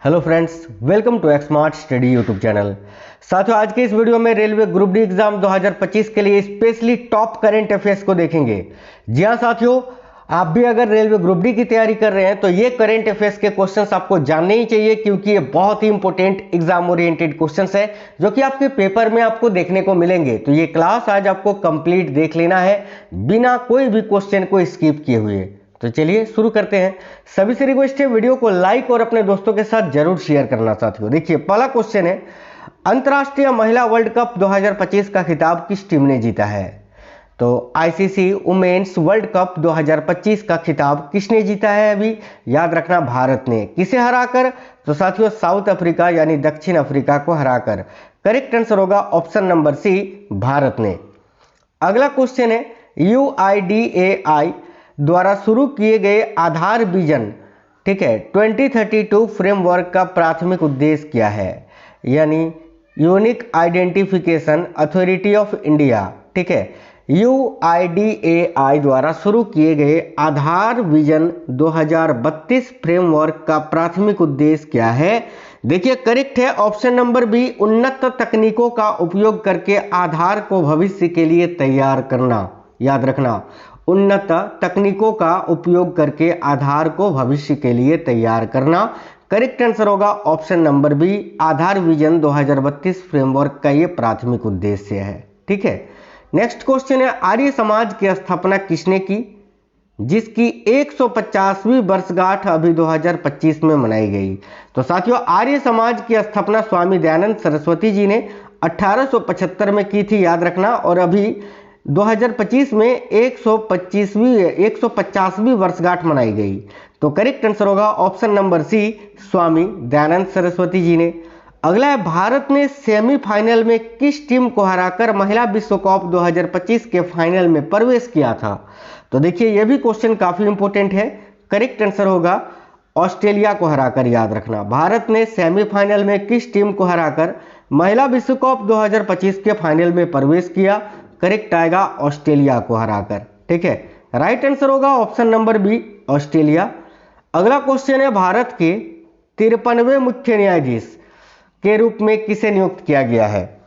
Hello friends, welcome to Xmart study YouTube channel. साथियों, आज के इस वीडियो में रेलवे ग्रुप डी एग्जाम 2025 के लिए स्पेशली टॉप करंट अफेयर्स को देखेंगे। जी हाँ साथियों, आप भी अगर रेलवे ग्रुप डी की तैयारी कर रहे हैं तो ये करंट अफेयर्स के क्वेश्चंस आपको जानने ही चाहिए, क्योंकि ये बहुत ही इंपॉर्टेंट एग्जाम ओरिएंटेड क्वेश्चंस है जो कि आपके पेपर में आपको देखने को मिलेंगे। तो ये क्लास आज आपको कंप्लीट देख लेना है बिना कोई भी क्वेश्चन को स्किप किए हुए। तो चलिए शुरू करते हैं। सभी से रिक्वेस्ट है, वीडियो को लाइक और अपने दोस्तों के साथ जरूर शेयर करना। साथियों देखिए, पहला क्वेश्चन है, अंतरराष्ट्रीय महिला वर्ल्ड कप 2025 का खिताब किस टीम ने जीता है? तो आईसीसी वुमेन्स वर्ल्ड कप 2025 का खिताब किसने जीता है? अभी याद रखना, भारत ने। किसे हराकर? तो साथियों साउथ अफ्रीका यानी दक्षिण अफ्रीका को हराकर। करेक्ट आंसर होगा ऑप्शन नंबर सी, भारत ने। अगला क्वेश्चन है, UIDAI द्वारा शुरू किए गए आधार विजन, ठीक है, 2032 फ्रेमवर्क का प्राथमिक उद्देश्य क्या है? यानी unique identification authority of India, ठीक है, UIDAI द्वारा शुरू किए गए आधार विजन 2032 फ्रेमवर्क का प्राथमिक उद्देश्य क्या है? देखिए करेक्ट है ऑप्शन नंबर बी, उन्नत तकनीकों का उपयोग करके आधार को भविष्य के लिए तैयार करना। याद रखना, उन्नत तकनीकों का उपयोग करके आधार को भविष्य के लिए तैयार करना। करेक्ट आंसर होगा ऑप्शन नंबर बी, आधार विजन 2032 फ्रेमवर्क का ये प्राथमिक उद्देश्य है। ठीक है, नेक्स्ट क्वेश्चन है, आर्य समाज की स्थापना किसने की, जिसकी 150वीं वर्षगांठ अभी 2025 में मनाई गई? तो साथियों, आर्य समाज की स्थापना स्वामी दयानंद सरस्वती जी ने 1875 में की थी, याद रखना, और अभी 2025 में 150वीं वर्षगांठ मनाई गई। तो करेक्ट आंसर होगा ऑप्शन नंबर सी, स्वामी दयानंद सरस्वती जी ने। अगला है, भारत ने सेमीफाइनल में किस टीम को हराकर महिला विश्व कप 2025 के फाइनल में प्रवेश किया था? तो देखिए यह भी क्वेश्चन काफी इंपॉर्टेंट है। करेक्ट आंसर होगा ऑस्ट्रेलिया को हराकर। याद रखना, भारत ने सेमीफाइनल में किस टीम को हराकर महिला विश्व कप 2025 के फाइनल में प्रवेश किया? करेक्ट आएगा ऑस्ट्रेलिया को हराकर। ठीक है, राइट आंसर होगा ऑप्शन नंबर बी, ऑस्ट्रेलिया। अगला क्वेश्चन है, भारत के 53वें मुख्य न्यायाधीश के रूप में किसे नियुक्त किया गया है?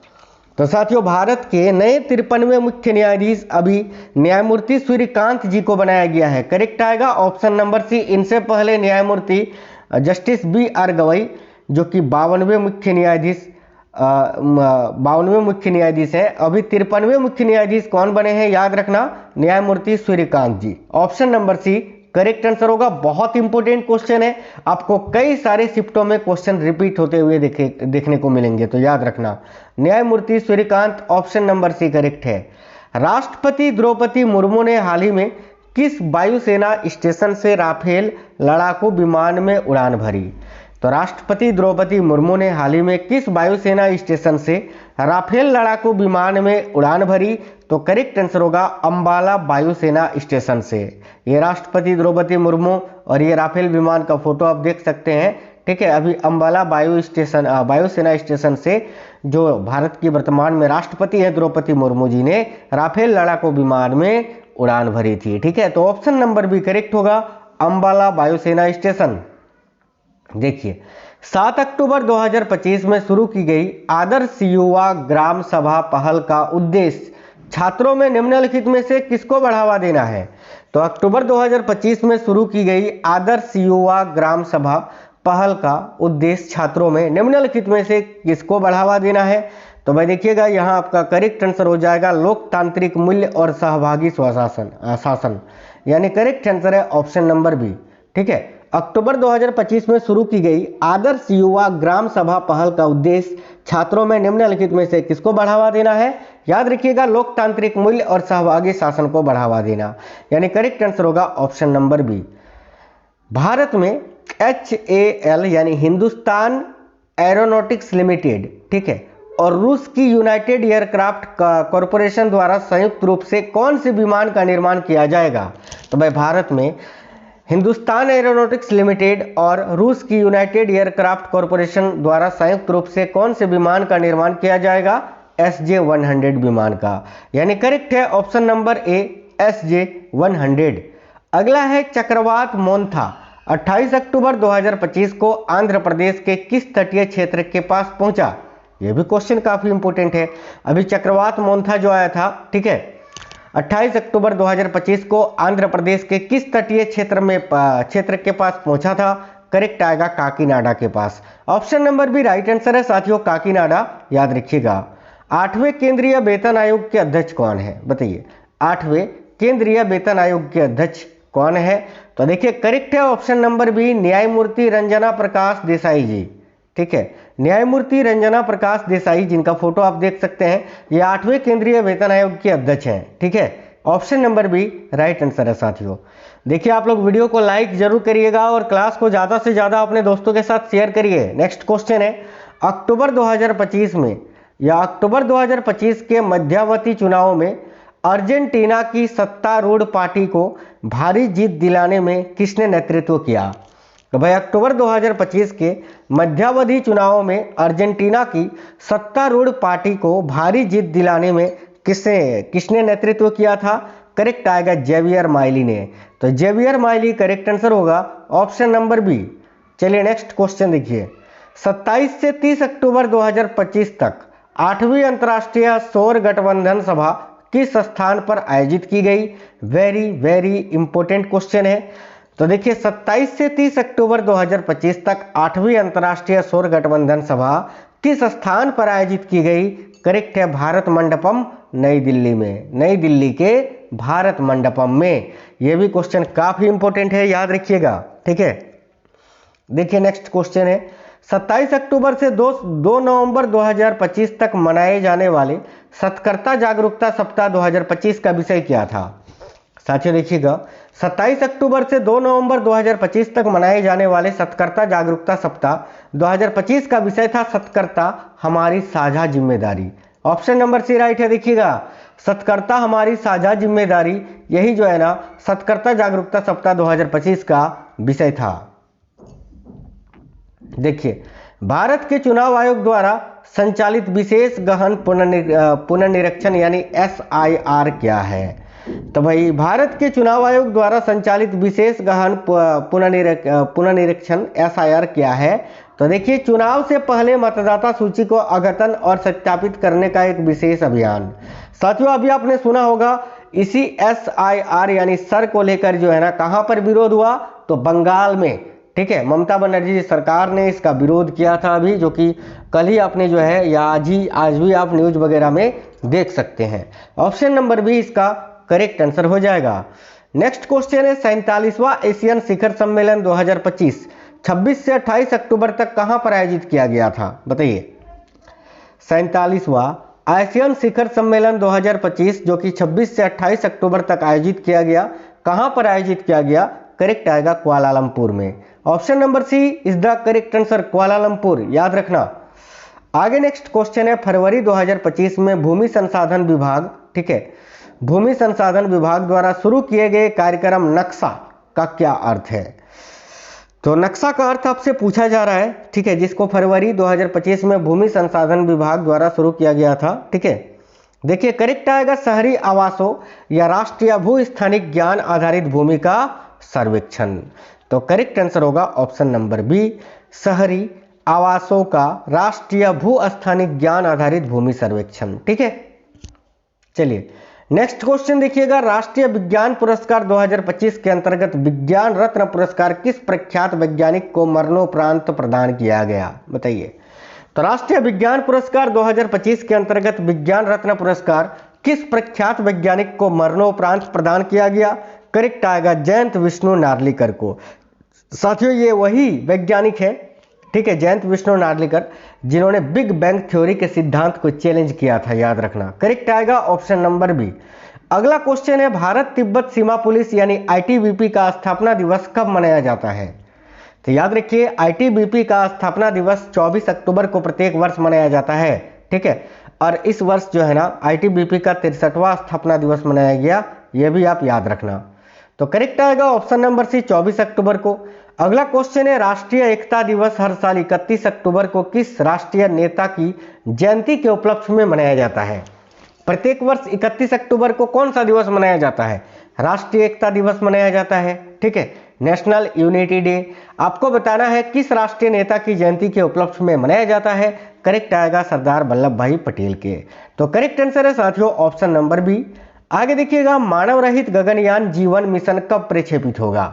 तो साथियों, भारत के नए 53वें मुख्य न्यायाधीश अभी न्यायमूर्ति सूर्यकांत जी को बनाया गया है। करेक्ट आएगा ऑप्शन नंबर सी। इनसे पहले न्यायमूर्ति जस्टिस BR गवई, जो कि 52वें मुख्य न्यायाधीश है। अभी 53वें मुख्य न्यायाधीश कौन बने हैं? याद रखना, न्यायमूर्ति Suryakant ji. Option number C correct answer होगा। बहुत इंपॉर्टेंट क्वेश्चन है, आपको कई सारे शिफ्टों में क्वेश्चन रिपीट होते हुए देखने को मिलेंगे, तो याद रखना, न्यायमूर्ति Suryakant. Option number C correct है। राष्ट्रपति द्रौपदी मुर्मू ने हाल ही में किस वायुसेना स्टेशन से राफेल लड़ाकू विमान में उड़ान भरी? तो राष्ट्रपति द्रौपदी मुर्मू ने हाल ही में किस वायुसेना स्टेशन से राफेल लड़ाकू विमान में उड़ान भरी? तो करेक्ट आंसर होगा अंबाला वायुसेना स्टेशन से। ये राष्ट्रपति द्रौपदी मुर्मू और ये राफेल विमान का फोटो आप देख सकते हैं। ठीक है, अभी अंबाला वायुसेना स्टेशन से जो भारत की वर्तमान में राष्ट्रपति है द्रौपदी मुर्मू जी ने राफेल लड़ाकू विमान में उड़ान भरी थी। ठीक है, तो ऑप्शन नंबर बी करेक्ट होगा, अंबाला वायुसेना स्टेशन। देखिए, 7 अक्टूबर 2025 में शुरू की गई आदर्श युवा ग्राम सभा पहल का उद्देश्य छात्रों में निम्नलिखित में से किसको बढ़ावा देना है? तो अक्टूबर 2025 में शुरू की गई आदर्श युवा ग्राम सभा पहल का उद्देश्य छात्रों में निम्नलिखित में से किसको बढ़ावा देना है? तो भाई देखिएगा, यहाँ आपका करेक्ट आंसर हो जाएगा लोकतांत्रिक मूल्य और सहभागी शासन, यानी करेक्ट आंसर है ऑप्शन नंबर बी। ठीक है, अक्टूबर 2025 में शुरू की गई आदर्श युवा ग्राम सभा पहल का उद्देश्य छात्रों में निम्नलिखित में से किसको बढ़ावा देना है? याद रखिएगा, लोकतांत्रिक मूल्य और सहभागी शासन को बढ़ावा देना, यानी करेक्ट आंसर होगा ऑप्शन नंबर बी। भारत में HAL यानी हिंदुस्तान एरोनॉटिक्स लिमिटेड, ठीक है, और रूस की यूनाइटेड एयरक्राफ्ट कॉरपोरेशन द्वारा संयुक्त रूप से कौन से विमान का निर्माण किया जाएगा? तो भाई भारत में हिंदुस्तान एरोनॉटिक्स लिमिटेड और रूस की यूनाइटेड एयरक्राफ्ट कॉरपोरेशन द्वारा संयुक्त रूप से कौन से विमान का निर्माण किया जाएगा? SJ-100 विमान का, यानी करेक्ट है ऑप्शन नंबर ए, SJ-100। अगला है, चक्रवात मोन्था 28 अक्टूबर 2025 को आंध्र प्रदेश के किस तटीय क्षेत्र के पास पहुंचा? यह भी क्वेश्चन काफी इंपॉर्टेंट है। अभी चक्रवात मोन्था जो आया था, ठीक है, 28 अक्टूबर 2025 को आंध्र प्रदेश के किस तटीय क्षेत्र के पास पहुंचा था? करेक्ट आएगा काकीनाडा के पास। Option number B right answer है साथियों, काकीनाडा, याद रखिएगा। 8वें केंद्रीय वेतन आयोग के अध्यक्ष कौन है? बताइए, 8वें केंद्रीय वेतन आयोग के अध्यक्ष कौन है? तो देखिए करेक्ट है ऑप्शन नंबर बी, न्यायमूर्ति रंजना प्रकाश देसाई जी, ठीक है, न्यायमूर्ति रंजना प्रकाश देसाई, जिनका फोटो आप देख सकते हैं, ये 8वें केंद्रीय वेतन आयोग के अध्यक्ष हैं, ठीक है। Option number B right answer है साथियों। देखिए आप लोग वीडियो को लाइक जरूर करिएगा और क्लास को ज्यादा से ज्यादा अपने दोस्तों के साथ शेयर करिए। नेक्स्ट क्वेश्चन है, अक्टूबर 2025 में या अक्टूबर 2025 के मध्यावधि चुनाव में अर्जेंटीना की सत्तारूढ़ पार्टी को भारी जीत दिलाने में किसने नेतृत्व किया? तो भाई अक्टूबर 2025 के मध्यावधि चुनावों में अर्जेंटीना की सत्तारूढ़ पार्टी को भारी जीत दिलाने में किसने नेतृत्व किया था? करेक्ट आएगा जेवियर माइली ने। तो जेवियर माइली करेक्ट आंसर होगा ऑप्शन नंबर बी। चलिए नेक्स्ट क्वेश्चन देखिए, 27 से 30 अक्टूबर 2025 तक 8वीं अंतर्राष्ट्रीय सौर गठबंधन सभा किस स्थान पर आयोजित की गई? वेरी वेरी इंपॉर्टेंट क्वेश्चन है। तो देखिए 27 से 30 अक्टूबर 2025 तक 8वीं अंतर्राष्ट्रीय सौर गठबंधन सभा किस स्थान पर आयोजित की गई? करेक्ट है भारत मंडपम, नई दिल्ली में, नई दिल्ली के भारत मंडपम में। यह भी क्वेश्चन काफी इंपॉर्टेंट है, याद रखिएगा, ठीक है। देखिए नेक्स्ट क्वेश्चन है, 27 अक्टूबर से 2 नवंबर 2025 तक मनाए जाने वाले सतर्कता जागरूकता सप्ताह 2025 का विषय क्या था? साथियों देखिएगा, 27 अक्टूबर से 2 नवंबर 2025 तक मनाए जाने वाले सतर्कता जागरूकता सप्ताह 2025 का विषय था सतर्कता हमारी साझा जिम्मेदारी। ऑप्शन नंबर सी राइट है। देखिएगा सतर्कता हमारी साझा जिम्मेदारी, यही जो है ना सतर्कता जागरूकता सप्ताह 2025 का विषय था। देखिए भारत के चुनाव आयोग द्वारा संचालित विशेष गहन पुनर्निरीक्षण यानी SIR क्या है? तो भाई भारत के चुनाव आयोग द्वारा संचालित विशेष गहन पुनर्निरीक्षण SIR क्या है? तो देखिए चुनाव से पहले मतदाता सूची को अद्यतन और सत्यापित करने का एक विशेष अभियान। साथियों अभी आपने सुना होगा इसी SIR यानी सर को लेकर जो है ना कहां पर विरोध हुआ? तो बंगाल में, ठीक है। ममता बनर्जी सरकार ने इसका विरोध किया था अभी, जो कि कल ही आपने जो है या आज भी आप न्यूज वगैरह में देख सकते हैं। ऑप्शन नंबर बी इसका करेक्ट आंसर हो जाएगा। नेक्स्ट क्वेश्चन है, 47वां एशियन शिखर सम्मेलन 2025 26 से 28 अक्टूबर तक कहां पर आयोजित किया गया था? बताइए 47वां एशियन शिखर सम्मेलन 2025 जो कि 26 से 28 अक्टूबर तक आयोजित किया गया, कहां पर आयोजित किया गया? करेक्ट आएगा कुआलालंपुर में। Option number C is the correct answer, Kuala Lumpur, याद रखना। आगे नेक्स्ट क्वेश्चन है, फरवरी 2025 में भूमि संसाधन विभाग, ठीक है, भूमि संसाधन विभाग द्वारा शुरू किए गए कार्यक्रम नक्शा का क्या अर्थ है? तो नक्शा का अर्थ आपसे पूछा जा रहा है, ठीक है, जिसको फरवरी 2025 में भूमि संसाधन विभाग द्वारा शुरू किया गया था, ठीक है। देखिए करेक्ट आएगा शहरी आवासों या राष्ट्रीय भू स्थानिक ज्ञान आधारित भूमि का सर्वेक्षण। तो करेक्ट आंसर होगा ऑप्शन नंबर बी, शहरी आवासों का राष्ट्रीय भू स्थानिक ज्ञान आधारित भूमि सर्वेक्षण, ठीक है। चलिए नेक्स्ट क्वेश्चन देखिएगा, राष्ट्रीय विज्ञान पुरस्कार 2025 के अंतर्गत विज्ञान रत्न पुरस्कार किस प्रख्यात वैज्ञानिक को मरणोपरांत प्रदान किया गया? बताइए। तो राष्ट्रीय विज्ञान पुरस्कार 2025 के अंतर्गत विज्ञान रत्न पुरस्कार किस प्रख्यात वैज्ञानिक को मरणोपरांत प्रदान किया गया? करेक्ट आएगा जयंत विष्णु नार्लिकर को। साथियों ये वही वैज्ञानिक है, ठीक है, जयंत विष्णु नार्लिकर, जिन्होंने बिग बैंग थ्योरी के सिद्धांत को चैलेंज किया था, याद रखना। करेक्ट आएगा ऑप्शन नंबर बी। अगला क्वेश्चन है, भारत तिब्बत सीमा पुलिस यानी ITBP का स्थापना दिवस कब मनाया जाता है? तो याद रखिए ITBP का स्थापना दिवस 24 अक्टूबर को प्रत्येक वर्ष मनाया जाता है, ठीक है। और इस वर्ष जो है ना ITBP का 63वां स्थापना दिवस मनाया गया, यह भी आप याद रखना। तो करेक्ट आएगा ऑप्शन नंबर सी 24 अक्टूबर को। अगला क्वेश्चन है, राष्ट्रीय एकता दिवस हर साल 31 अक्टूबर को किस राष्ट्रीय नेता की जयंती के उपलक्ष्य में मनाया जाता है? प्रत्येक वर्ष 31 अक्टूबर को कौन सा दिवस मनाया जाता है? राष्ट्रीय एकता दिवस मनाया जाता है, ठीक है। National unity day. आपको बताना है किस राष्ट्रीय नेता की जयंती के उपलक्ष्य में मनाया जाता है। करेक्ट आएगा सरदार वल्लभ भाई पटेल के। तो करेक्ट आंसर है साथियों ऑप्शन नंबर बी। आगे देखिएगा, मानव रहित गगनयान जीवन मिशन कब प्रक्षेपित होगा।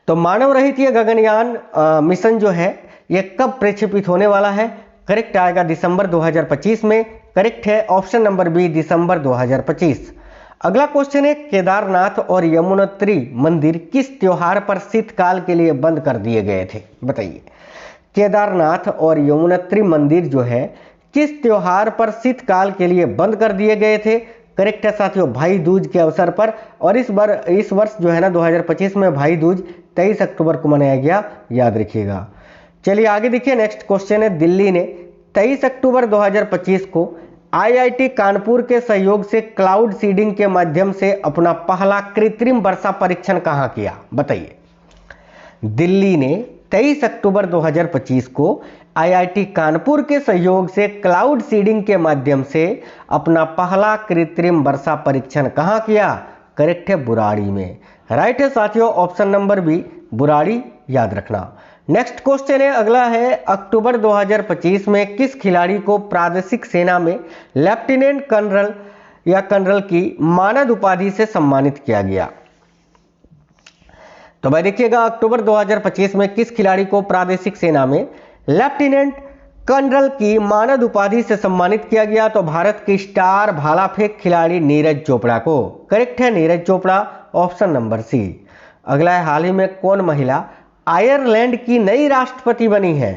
तो मानव रहित ये गगनयान मिशन जो है ये कब प्रक्षेपित होने वाला है। करेक्ट आएगा दिसंबर 2025 में। करेक्ट है ऑप्शन नंबर बी, दिसंबर 2025। अगला क्वेश्चन है, केदारनाथ और यमुनोत्री मंदिर किस त्योहार पर शीतकाल के लिए बंद कर दिए गए थे। बताइए, केदारनाथ और यमुनोत्री मंदिर जो है किस त्योहार पर शीतकाल के लिए बंद कर दिए गए थे। करेक्ट है साथियों, भाई दूज के अवसर पर। और इस वर्ष जो है ना 2025 में भाई दूज 23 अक्टूबर को मनाया गया, याद रखिएगा। चलिए आगे देखिए, नेक्स्ट क्वेश्चन है, दिल्ली ने 23 अक्टूबर 2025 को आईआईटी कानपुर के सहयोग से क्लाउड सीडिंग के माध्यम से अपना पहला कृत्रिम वर्षा परीक्षण कहां किया। बताइए, दिल्ली ने 23 अक्टूबर 2025 को आईआईटी कानपुर के सहयोग से क्लाउड सीडिंग के माध्यम से अपना पहला कृत्रिम वर्षा परीक्षण कहां किया। करेक्ट है बुराड़ी में। राइट है साथियों ऑप्शन नंबर बी, बुराड़ी, याद रखना। नेक्स्ट क्वेश्चन है, अगला है, अक्टूबर 2025 में किस खिलाड़ी को प्रादेशिक सेना में लेफ्टिनेंट कर्नल या कर्नल की मानद उपाधि से सम्मानित किया गया। तो भाई देखिएगा, अक्टूबर 2025 में किस खिलाड़ी को प्रादेशिक सेना में लेफ्टिनेंट कर्नल की मानद उपाधि से सम्मानित किया गया। तो भारत की स्टार भाला फेंक खिलाड़ी नीरज चोपड़ा को। करेक्ट है Neeraj Chopra, option number C. अगला है, हाल ही में कौन महिला आयरलैंड की नई राष्ट्रपति बनी है।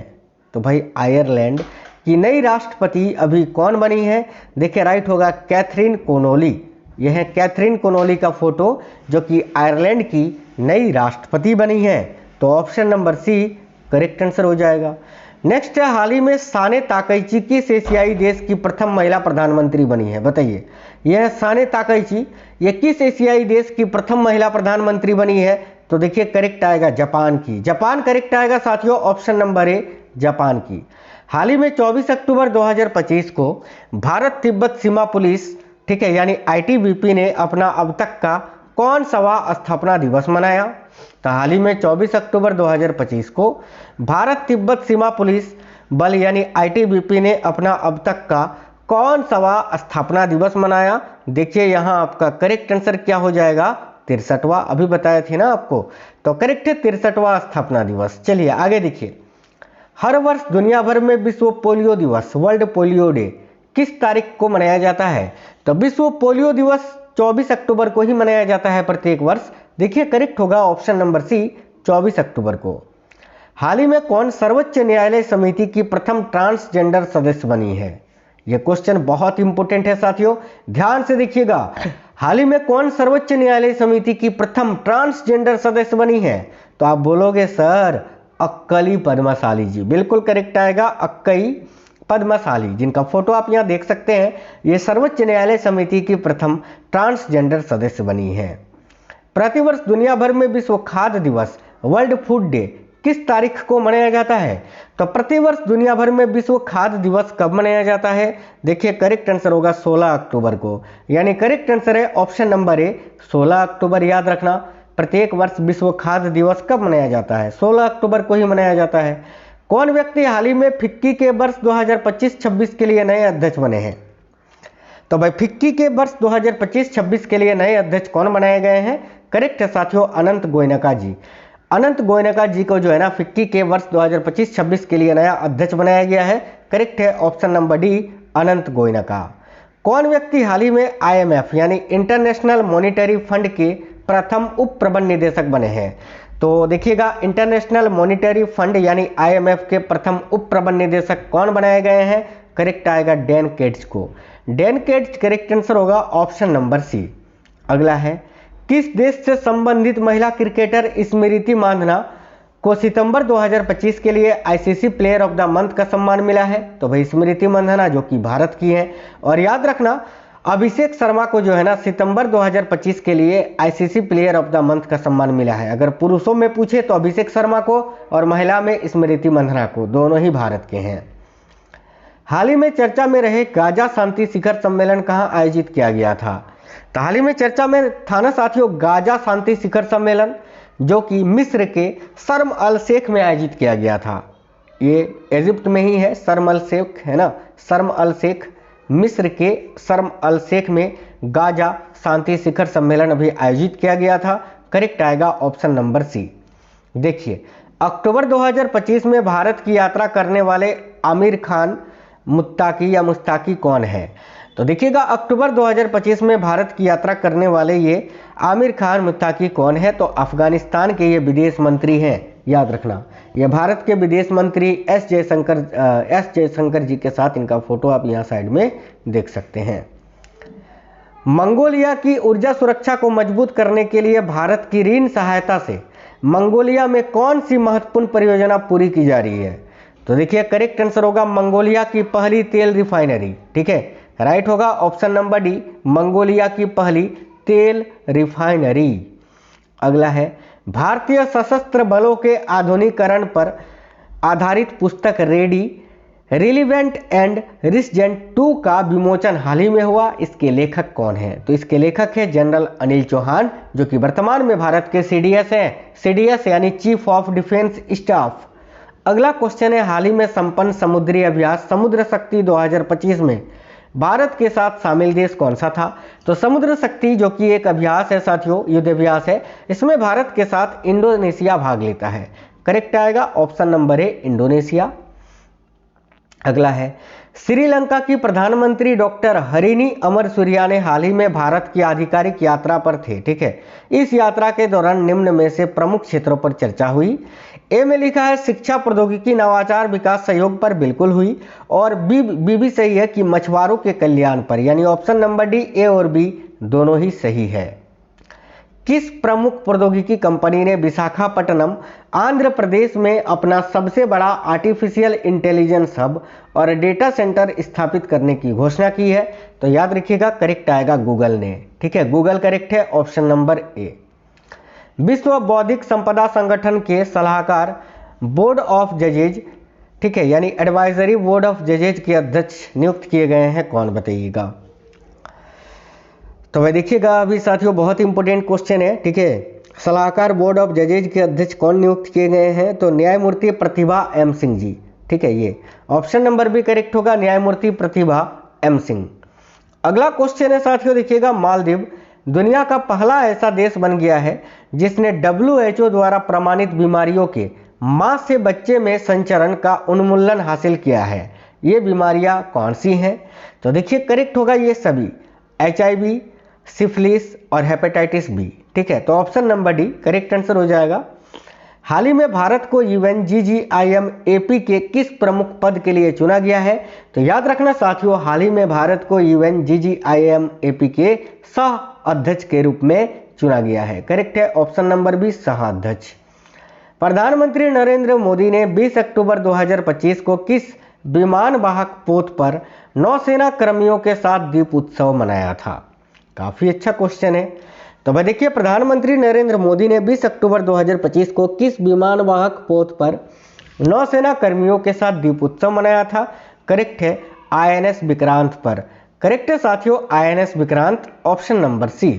तो भाई आयरलैंड की नई राष्ट्रपति अभी कौन बनी है। देखिए राइट होगा कैथरीन कोनोली। यह है कैथरीन कोनोली का फोटो जो कि आयरलैंड की नई राष्ट्रपति बनी है। तो option number C correct answer हो जाएगा। नेक्स्ट है, हाल ही में साने ताकईची किस एशियाई देश की प्रथम महिला प्रधानमंत्री बनी है। बताइए, यह साने ताकईची ये किस एशियाई देश की प्रथम महिला प्रधानमंत्री बनी है। तो देखिए करेक्ट आएगा जापान की। जापान करेक्ट आएगा साथियों ऑप्शन नंबर ए, जापान की। हाल ही में 24 अक्टूबर 2025 को भारत तिब्बत सीमा पुलिस, ठीक है, यानी आईटीबीपी ने अपना अब तक का कौन सवा स्थापना दिवस मनाया। तो हाल ही में 24 अक्टूबर 2025 को भारत तिब्बत सीमा पुलिस बल यानी आईटीबीपी ने अपना अब तक का कौन सवा स्थापना दिवस मनाया। देखिए यहाँ आपका करेक्ट आंसर क्या हो जाएगा, 63वां। अभी बताए थे ना आपको, तो करेक्ट है 63वां स्थापना दिवस। चलिए आगे देखिए, हर वर्ष दुनिया भर में विश्व पोलियो दिवस, वर्ल्ड पोलियो डे, किस तारीख को मनाया जाता है। तो विश्व पोलियो दिवस 24 अक्टूबर को ही मनाया जाता है प्रत्येक वर्ष। देखिए करेक्ट होगा ऑप्शन नंबर सी, 24 अक्टूबर को। हाल ही में कौन सर्वोच्च न्यायालय समिति की प्रथम ट्रांसजेंडर सदस्य बनी है। यह क्वेश्चन बहुत इंपॉर्टेंट है साथियों, ध्यान से देखिएगा। हाल ही में कौन सर्वोच्च न्यायालय समिति की प्रथम ट्रांसजेंडर सदस्य बनी है। तो आप बोलोगे सर अक्कई पद्मशाली जी। बिल्कुल करेक्ट आएगा अक्कई पद्मशाली, जिनका फोटो आप यहाँ देख सकते हैं। ये सर्वोच्च न्यायालय समिति की प्रथम ट्रांसजेंडर सदस्य बनी है। प्रतिवर्ष दुनिया भर में विश्व खाद्य दिवस, वर्ल्ड फूड डे, किस तारीख को मनाया जाता है। तो प्रतिवर्ष दुनिया भर में विश्व खाद्य दिवस कब मनाया जाता है। देखिए करेक्ट आंसर होगा 16 अक्टूबर को, यानी करेक्ट आंसर है ऑप्शन नंबर ए, 16 अक्टूबर। याद रखना, प्रत्येक वर्ष विश्व खाद्य दिवस कब मनाया जाता है, 16 अक्टूबर को ही मनाया जाता है। कौन व्यक्ति हाल ही में फिक्की के वर्ष 2025-26 के लिए नए अध्यक्ष बने हैं। तो भाई फिक्की के वर्ष 2025-26 के लिए नए अध्यक्ष कौन बनाए गए हैं। करेक्ट है साथियों अनंत गोयनका जी। अनंत गोयनका जी को जो है ना फिक्की के वर्ष 2025-26 के लिए नया अध्यक्ष बनाया गया है। करेक्ट है ऑप्शन नंबर डी, अनंत गोयनका। कौन व्यक्ति हाल ही में आईएमएफ यानी इंटरनेशनल मॉनिटरी फंड के प्रथम उप प्रबंध निदेशक बने हैं। तो देखिएगा इंटरनेशनल मॉनिटरी फंड यानी आईएमएफ के प्रथम उप प्रबंध निदेशक कौन बनाए गए हैं। करेक्ट आएगा डैन केट्स को। डैन केट्स करेक्ट आंसर होगा ऑप्शन नंबर सी। अगला है, किस देश से संबंधित महिला क्रिकेटर स्मृति मांधाना को सितंबर 2025 के लिए ICC player of the month का सम्मान मिला है। तो भाई स्मृति मांधाना जो कि भारत की है। और याद रखना अभिषेक शर्मा को जो है ना सितंबर 2025 के लिए ICC player of the month का सम्मान मिला है। अगर पुरुषों में पूछे तो अभिषेक शर्मा को और महिला में स्मृति मांधाना को, दोनों ही भारत के हैं। हाल ही में चर्चा में रहे गाजा शांति शिखर सम्मेलन कहां आयोजित किया गया था। तो हाल ही में चर्चा में था ना साथियों गाजा शांति शिखर सम्मेलन, जो कि मिस्र के शर्म अल शेख में आयोजित किया गया था। ये इजिप्ट में ही है, शर्म अल शेख है ना, शर्म अल शेख, मिस्र के शर्म अल शेख में गाजा शांति शिखर सम्मेलन अभी आयोजित किया गया था। करेक्ट आएगा ऑप्शन नंबर सी। देखिए अक्टूबर 2025 में भारत की यात्रा करने वाले आमिर खान मुत्ताकी या मुस्ताकी कौन है? तो देखिएगा अक्टूबर 2025 में भारत की यात्रा करने वाले ये आमिर खान मुत्ताकी कौन है? तो अफगानिस्तान के ये विदेश मंत्री हैं, याद रखना। ये भारत के विदेश मंत्री एस जयशंकर जी के साथ इनका फोटो आप यहाँ साइड में देख सकते हैं। मंगोलिया की ऊर्जा सुरक्षा को मजबूत करने के लिए भारत की ऋण सहायता से मंगोलिया में कौन सी महत्वपूर्ण परियोजना पूरी की जा रही है? तो देखिए करेक्ट आंसर होगा मंगोलिया की पहली तेल रिफाइनरी। ठीक है, राइट होगा ऑप्शन नंबर डी, मंगोलिया की पहली तेल रिफाइनरी। अगला है भारतीय सशस्त्र बलों के आधुनिकीकरण पर आधारित पुस्तक रेडी रिलीवेंट एंड रिसेंट 2 का विमोचन हाल ही में हुआ। इसके लेखक कौन है? तो इसके लेखक है जनरल अनिल चौहान, जो कि वर्तमान में भारत के सीडीएस हैं, सीडीएस यानी चीफ ऑफ डिफेंस स्टाफ। अगला क्वेश्चन है हाल ही में संपन्न समुद्री अभ्यास समुद्र शक्ति 2025 में भारत के साथ शामिल देश कौन सा था? तो समुद्र शक्ति जो कि एक अभ्यास है साथियों, युद्ध अभ्यास है, इसमें भारत के साथ इंडोनेशिया भाग लेता है। करेक्ट आएगा ऑप्शन नंबर ए, इंडोनेशिया। अगला है श्रीलंका की प्रधानमंत्री डॉक्टर हरिनी अमरसूरिया ने हाल ही में भारत की आधिकारिक यात्रा पर थे। ठीक है, इस यात्रा के दौरान निम्न में से प्रमुख क्षेत्रों पर चर्चा हुई। ए में लिखा है शिक्षा प्रौद्योगिकी नवाचार विकास सहयोग पर बिल्कुल हुई, और बी भी सही है कि मछुआरों के कल्याण पर, यानी ऑप्शन नंबर डी, ए और बी दोनों ही सही है। किस प्रमुख प्रौद्योगिकी कंपनी ने विशाखापट्टनम आंध्र प्रदेश में अपना सबसे बड़ा आर्टिफिशियल इंटेलिजेंस हब और डेटा सेंटर स्थापित करने की घोषणा की है? तो याद रखिएगा करेक्ट आएगा गूगल ने। ठीक है, गूगल करेक्ट है, ऑप्शन नंबर ए। विश्व बौद्धिक संपदा संगठन के सलाहकार बोर्ड ऑफ जजेज, ठीक है, यानी एडवाइजरी बोर्ड ऑफ जजेज के अध्यक्ष नियुक्त किए गए हैं, कौन बताइएगा? तो वह देखिएगा अभी साथियों बहुत इंपॉर्टेंट क्वेश्चन है। ठीक है, सलाहकार बोर्ड ऑफ जजेज के अध्यक्ष कौन नियुक्त किए गए हैं? तो न्यायमूर्ति प्रतिभा एम सिंह जी। ठीक है, ये ऑप्शन नंबर भी करेक्ट होगा, न्यायमूर्ति प्रतिभा एम सिंह। अगला क्वेश्चन है साथियों देखिएगा, मालदीव दुनिया का पहला ऐसा देश बन गया है जिसने WHO द्वारा प्रमाणित बीमारियों के मां से बच्चे में संचरण का उन्मूलन हासिल किया है। ये बीमारियां कौन सी हैं? तो देखिए करेक्ट होगा ये सभी, HIV, सिफिलिस और हेपेटाइटिस बी। ठीक है, तो option number D correct answer हो जाएगा। हाल ही में भारत को UNGGIM AP के किस प्रमुख पद के लिए चुना गया है? तो याद रखना साथियों, हाल ही में भारत को UNGGIM AP के सह अध्यक्ष के रूप में चुना गया है। करेक्ट है ऑप्शन नंबर बी, सह अध्यक्ष। प्रधानमंत्री नरेंद्र मोदी ने 20 अक्टूबर 2025 को किस विमान वाहक पोत पर नौसेना कर्मियों के साथ दीप उत्सव मनाया था? काफी अच्छा क्वेश्चन है। तो भाई देखिए प्रधानमंत्री नरेंद्र मोदी ने 20 अक्टूबर 2025 को किस विमान वाहक पोत पर नौसेना कर्मियों के साथ दीप उत्सव मनाया था? करेक्ट है INS विक्रांत पर। करेक्ट है साथियों INS Vikrant, option number C.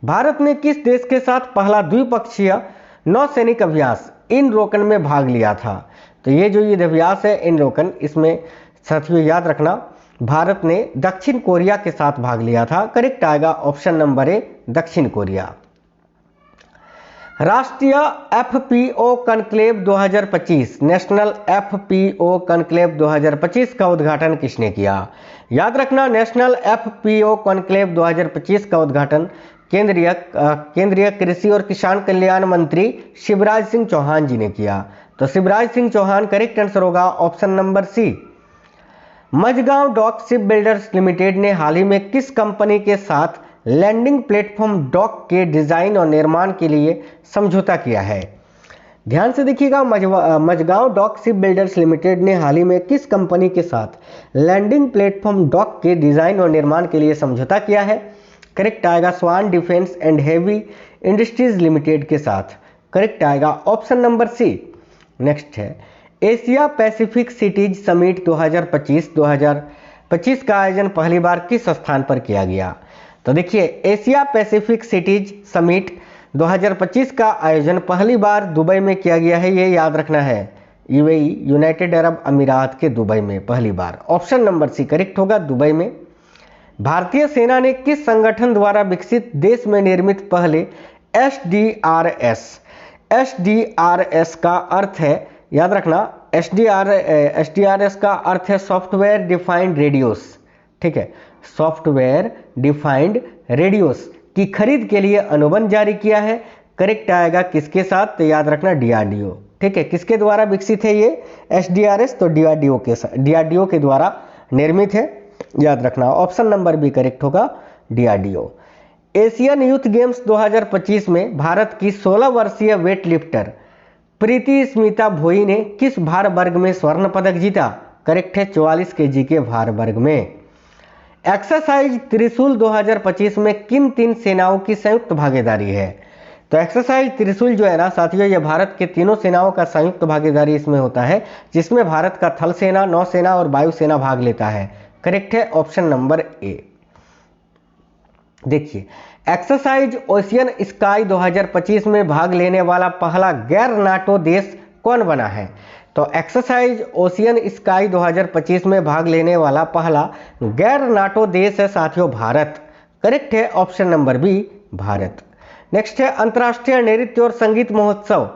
Bharat ने किस देश के साथ पहला द्विपक्षीय नौसैनिक अभ्यास इंडोरोकन में भाग लिया था? तो ये जो युद्ध अभ्यास है इंडोरोकन, इसमें साथियों याद रखना भारत ने दक्षिण कोरिया के साथ भाग लिया था। करेक्ट आएगा ऑप्शन नंबर ए, दक्षिण कोरिया। राष्ट्रीय FPO conclave 2025, national FPO conclave 2025 का उद्घाटन किसने किया? याद रखना नेशनल FPO कॉन्क्लेव 2025 का उद्घाटन केंद्रीय कृषि और किसान कल्याण मंत्री शिवराज सिंह चौहान जी ने किया। तो शिवराज सिंह चौहान करेक्ट आंसर होगा option number C. Mazagon dock ship builders limited ने हाल ही में किस कंपनी के साथ लैंडिंग प्लेटफॉर्म डॉक के डिजाइन और निर्माण के लिए समझौता किया है? ध्यान से देखिएगा, Mazagon dock ship builders limited ने हाल ही में किस कंपनी के साथ लैंडिंग प्लेटफॉर्म डॉक के डिजाइन और निर्माण के लिए समझौता किया है? करेक्ट आएगा Swan defence and heavy industries limited के साथ। करेक्ट आएगा ऑप्शन नंबर सी। नेक्स्ट है एशिया पैसिफिक सिटीज समिट 2025 का आयोजन पहली बार किस स्थान पर किया गया? तो देखिए, एशिया पैसिफिक सिटीज समिट 2025 का आयोजन पहली बार दुबई में किया गया है, ये याद रखना है। यूएई, यूनाइटेड अरब अमीरात के दुबई में पहली बार। ऑप्शन नंबर सी करेक्ट होगा, दुबई में। भारतीय सेना ने किस संगठन द्वारा विकसित देश में निर्मित पहले एसडीआरएस का अर्थ है, याद रखना, एसडीआरएस का अर्थ है सॉफ्टवेयर डिफाइंड रेडियोस, ठीक है, सॉफ्टवेयर डिफाइंड रेडियोस की खरीद के लिए अनुबंध जारी किया है। करेक्ट आएगा किसके साथ, तो याद रखना डीआरडीओ, ठीक है। किसके द्वारा विकसित है ये एसडीआरएस, तो डीआरडीओ के द्वारा निर्मित है, याद रखना। ऑप्शन नंबर बी करेक्ट होगा, डीआरडीओ। एशियन यूथ गेम्स 2025 में भारत की 16 वर्षीय वेट लिफ्टर प्रीति स्मिता भोई ने किस भार वर्ग में स्वर्ण पदक जीता? करेक्ट है 44 केजी के भार वर्ग में। एक्सरसाइज त्रिशूल 2025 में किन 3 सेनाओं की संयुक्त भागीदारी है? तो एक्सरसाइज त्रिशूल जो है ना साथियों, ये भारत के तीनों सेनाओं का संयुक्त भागीदारी इसमें होता है, जिसमें भारत का थल सेना, नौसेना और वायुसेना भाग लेता है। करेक्ट है ऑप्शन नंबर ए। देखिए, एक्सरसाइज ओशियन स्काई 2025 में भाग लेने वाला पहला गैर नाटो देश कौन बना है? तो एक्सरसाइज ओशियन स्काई 2025 में भाग लेने वाला पहला गैर नाटो देश है साथियों भारत। करेक्ट है option number B, Bharat. Next है अंतर्राष्ट्रीय नृत्य और संगीत महोत्सव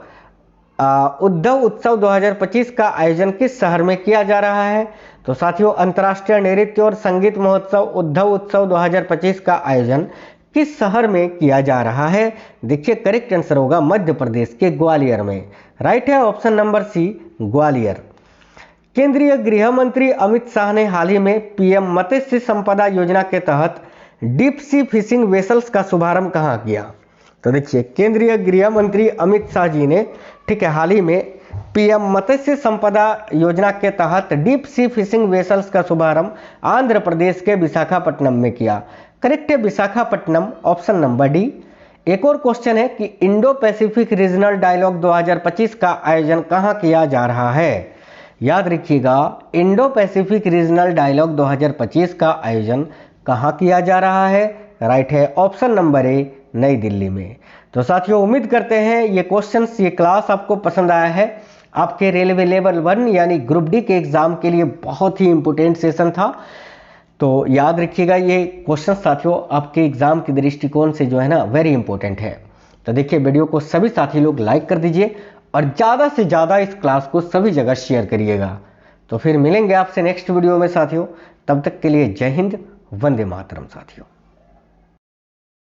उद्धव उत्सव 2025 का आयोजन किस शहर में किया जा रहा है? तो साथियों, अंतर्राष्ट्रीय नृत्य और संगीत महोत्सव उद्धव उत्सव 2025 का आयोजन किस शहर में किया जा रहा है? देखिए, करेक्ट आंसर होगा मध्य प्रदेश के ग्वालियर में। राइट है ऑप्शन नंबर सी, ग्वालियर। केंद्रीय गृह मंत्री अमित शाह ने हाल ही में पीएम मत्स्य संपदा योजना के तहत डीप सी फिशिंग वेसल्स का शुभारंभ कहाँ किया? तो देखिए, केंद्रीय गृह मंत्री अमित शाह जी ने, ठीक है, हाल ही में पीएम मत्स्य संपदा योजना के तहत डीप सी फिशिंग वेसल्स का शुभारंभ आंध्र प्रदेश के विशाखापट्टनम में किया। करेक्ट है विशाखापट्टनम, ऑप्शन नंबर डी। एक और क्वेश्चन है कि इंडो पैसिफिक रीजनल डायलॉग 2025 का आयोजन कहाँ किया जा रहा है? याद रखिएगा, इंडो पैसिफिक रीजनल डायलॉग 2025 का आयोजन कहाँ किया जा रहा है? राइट है ऑप्शन नंबर ए, नई दिल्ली में। तो साथियों, उम्मीद करते हैं ये क्वेश्चंस, ये क्लास आपको पसंद आया है। आपके रेलवे लेवल 1 यानी ग्रुप डी के एग्जाम के लिए बहुत ही इंपॉर्टेंट सेशन था। तो याद रखिएगा, ये क्वेश्चन साथियों आपके एग्जाम के दृष्टिकोण से जो है ना वेरी इंपॉर्टेंट है। तो देखिए, वीडियो को सभी साथी लोग लाइक कर दीजिए और ज़्यादा से ज़्यादा इस क्लास को सभी जगह शेयर करिएगा। तो फिर मिलेंगे आपसे नेक्स्ट वीडियो में साथियों, तब तक के लिए जय हिंद, वंदे मातरम साथियों।